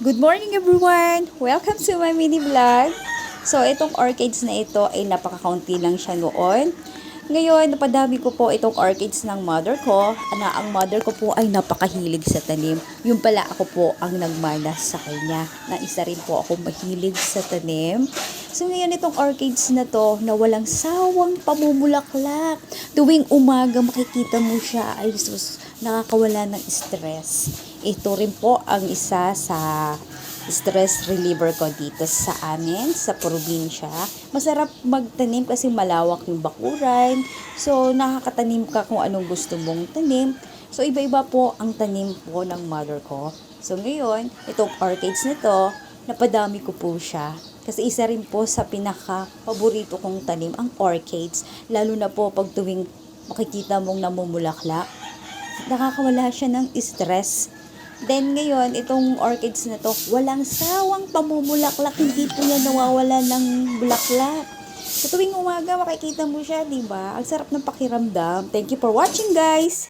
Good morning everyone! Welcome to my mini vlog. So, itong orchids na ito ay napaka-kaunti lang siya noon. Ngayon, napadami ko po itong orchids ng mother ko. Ang mother ko po ay napakahilig sa tanim. Yung pala ako po ang nagmana sa kanya. Na isa rin po ako mahilig sa tanim. So, ngayon itong orchids na to na walang sawang pamumulaklak. Tuwing umaga makikita mo siya ay nakakawala ng stress. Ito rin po ang isa sa stress reliever ko dito sa amin, sa probinsya. Masarap magtanim kasi malawak yung bakuran. So, nakakatanim ka kung anong gusto mong tanim. So, iba-iba po ang tanim po ng mother ko. So, ngayon, itong orchids na to, napadami ko po siya. Kasi isa rin po sa pinaka-paborito kong tanim, ang orchids. Lalo na po pag tuwing makikita mong namumulaklak, nakakawala siya ng stress. Then ngayon, itong orchids na to, walang sawang pamumulaklak, hindi po yan nawawala ng bulaklak. Sa tuwing umaga, makikita mo siya, di ba? Ang sarap ng pakiramdam. Thank you for watching, guys!